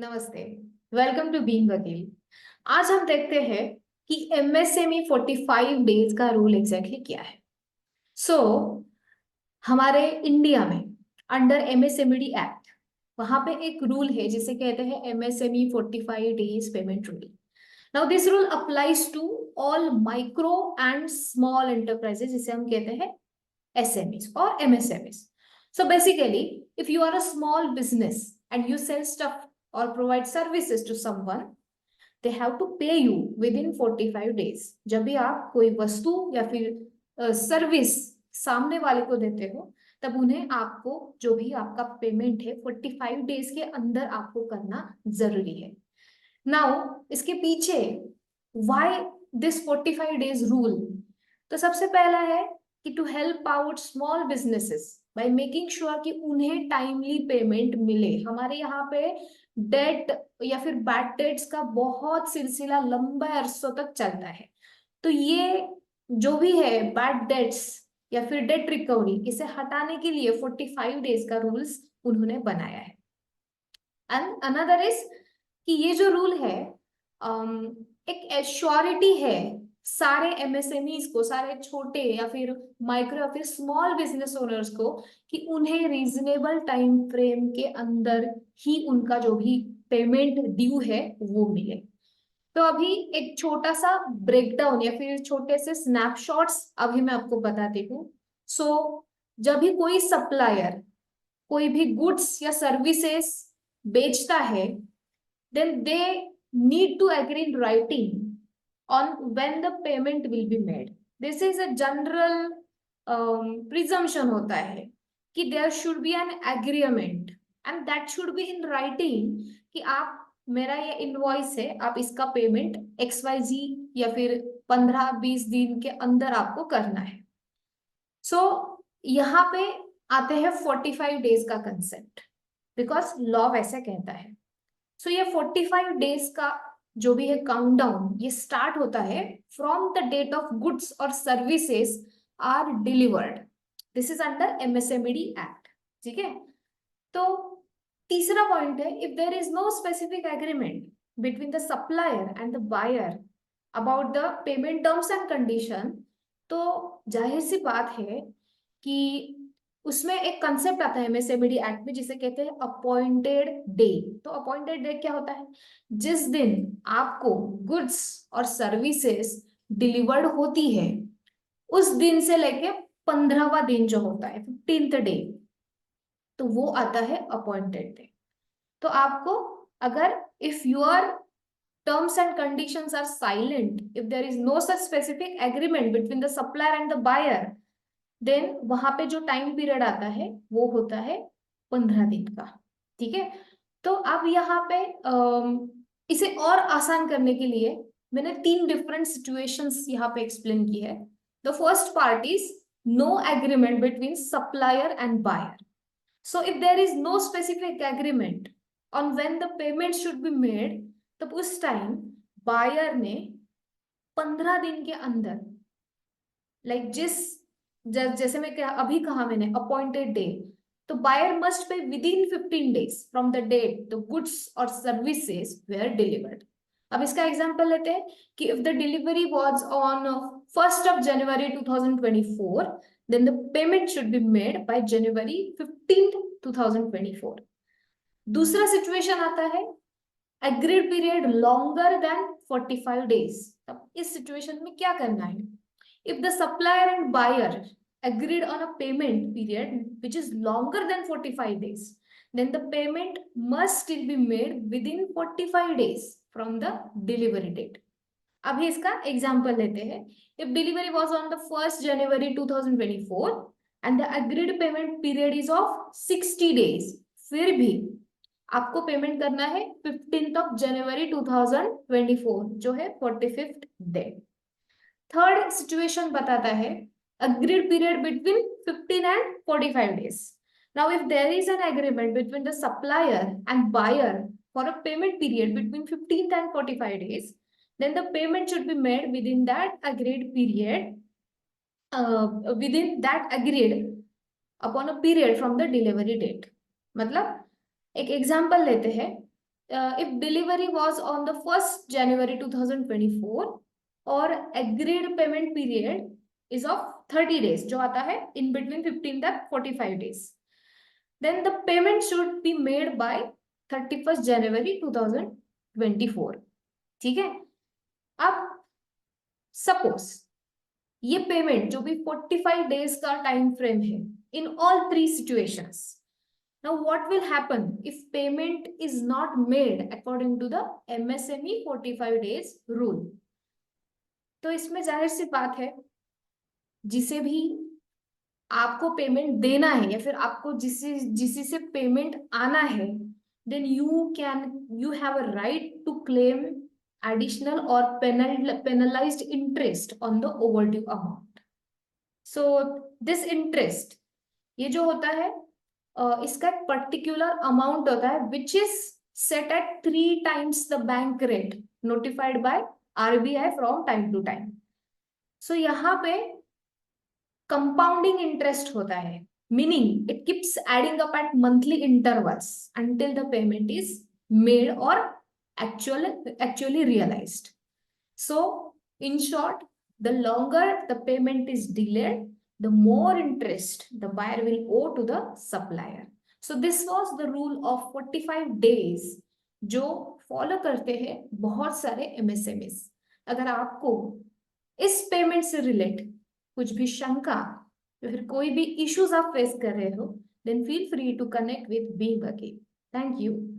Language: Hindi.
नमस्ते। वेलकम टू बीइंग वकील। आज हम देखते हैं कि एमएसएमई 45 डेज का रूल एग्जैक्टली क्या है। सो हमारे इंडिया में अंडर एमएसएमई एक्ट वहां पे एक रूल है जिसे कहते हैं MSME 45 days payment rule. Now this rule applies to all micro and small enterprises जिसे हम कहते हैं एसएमईज और MSMEs. So basically, if you are a small business and you sell stuff or provide services to someone, they have to pay you within 45 days. जब भी आप कोई वस्तु या फिर सर्विस सामने वाले को देते हो तब उन्हें आपको जो भी आपका पेमेंट है 45 डेज के अंदर आपको करना जरूरी है। नाउ इसके पीछे व्हाई दिस 45 डेज रूल। तो सबसे पहला है कि to help out small businesses by making sure कि उन्हें टाइमली पेमेंट मिले। हमारे यहाँ पे डेट या फिर बैड डेट्स का बहुत सिलसिला लंबे अरसों तक चलता है। तो ये जो भी है बैड डेट्स या फिर डेट रिकवरी, इसे हटाने के लिए 45 डेज का रूल्स उन्होंने बनाया है। एंड अनदर इज कि ये जो रूल है एक एश्योरिटी है सारे एमएसएमईज को, सारे छोटे या फिर माइक्रो या फिर स्मॉल बिजनेस ओनर्स को कि उन्हें रीजनेबल टाइम फ्रेम के अंदर ही उनका जो भी पेमेंट ड्यू है वो मिले। तो अभी एक छोटा सा ब्रेकडाउन या फिर छोटे से स्नैपशॉट्स अभी मैं आपको बताती हूँ। सो जब भी कोई सप्लायर कोई भी गुड्स या सर्विसेज बेचता है, then they need to agree in writing on when the payment will be made. This is a general presumption होता है कि there should be an agreement and that should be in writing कि आप मेरा ये इनवॉइस है, आप इसका पेमेंट XYZ या फिर 15-20 दिन के अंदर आपको करना है। सो यहाँ पे आते हैं 45 डेज का कंसेप्ट, बिकॉज लॉ वैसे कहता है। सो ये 45 डेज का जो भी है काउंटडाउन ये स्टार्ट होता है from the date of goods और services are delivered. This is under MSME act. ठीक है, तो तीसरा पॉइंट है if there is no specific agreement between the supplier and the buyer about the payment terms and condition, तो जाहिर सी बात है कि उसमें एक कंसेप्ट आता है एमएसएमई एक्ट में जिसे कहते हैं अपॉइंटेड डे। तो अपॉइंटेड डे क्या होता है? जिस दिन आपको गुड्स और सर्विसेज डिलीवर्ड होती है उस दिन से लेके 15वां दिन जो होता है 15th डे, तो वो आता है अपॉइंटेड डे। तो आपको अगर if your terms and conditions are silent, if there is no such specific agreement between the supplier and the buyer, then वहां पे जो टाइम पीरियड आता है वो होता है 15 दिन का। ठीक है, तो अब यहाँ पे इसे और आसान करने के लिए मैंने 3 डिफरेंट सिचुएशंस यहाँ पे एक्सप्लेन की है। The first part is no agreement between supplier and buyer. So if there is no specific agreement on when the payment should be made, तब उस टाइम बायर ने 15 दिन के अंदर जैसे मैं अभी कहा मैंने अपॉइंटेड डे, तो buyer must pay within 15 days from the date the goods और सर्विसेज वेयर डिलीवर्ड। अब इसका एग्जांपल लेते हैं कि if the delivery was on 1st of January 2024, then the payment should be made by January 15th 2024। दूसरा सिचुएशन आता है agreed period longer than 45 days. तब इस सिचुएशन में क्या करना है? If the supplier and buyer agreed on a payment period which is longer than 45 days, then the payment must still be made within 45 days from the delivery date। अभी इसका एग्जांपल लेते हैं। If delivery was on the 1st January 2024 and the agreed payment period is of 60 days, फिर भी आपको पेमेंट करना है 15th of January 2024 जो है 45th डे। थर्ड सिचुएशन बताता है agreed period between 15 and 45 days। Now if there is an agreement between the supplier and buyer for a payment period between 15th and 45 days, then the payment should be made within that agreed period, within that agreed upon a period from the delivery date। मतलब एक एग्जांपल लेते हैं। if delivery was on the 1st January 2024 और agreed payment period is of 30 days, जो आता है in between 15 तक 45 days, then the payment should be made by 31st January 2024. ठीक है. अब सपोज ये पेमेंट जो भी 45 डेज का टाइम फ्रेम है in all 3 situations, now what will happen if payment is not made according to the MSME 45 days rule? तो इसमें जाहिर सी बात है, जिसे भी आपको पेमेंट देना है या फिर आपको जिसी से पेमेंट आना है, then you have a right to claim additional or penalized interest on the overdue amount. So this interest, ये जो होता है इसका एक पर्टिकुलर अमाउंट होता है which is set at 3 times the bank rate notified by RBI from time to time. So यहाँ पे कंपाउंडिंग इंटरेस्ट होता है, meaning it keeps adding up at monthly intervals until the payment is made और actually realized. So in short, the longer the payment is delayed, the more interest the buyer will owe to the supplier. So this was the rule of 45 days जो फॉलो करते हैं बहुत सारे MSMEs. अगर आपको इस पेमेंट से रिलेट कुछ भी शंका या फिर कोई भी इश्यूज आप फेस कर रहे हो, then feel free to connect with Being Vakil. Thank you.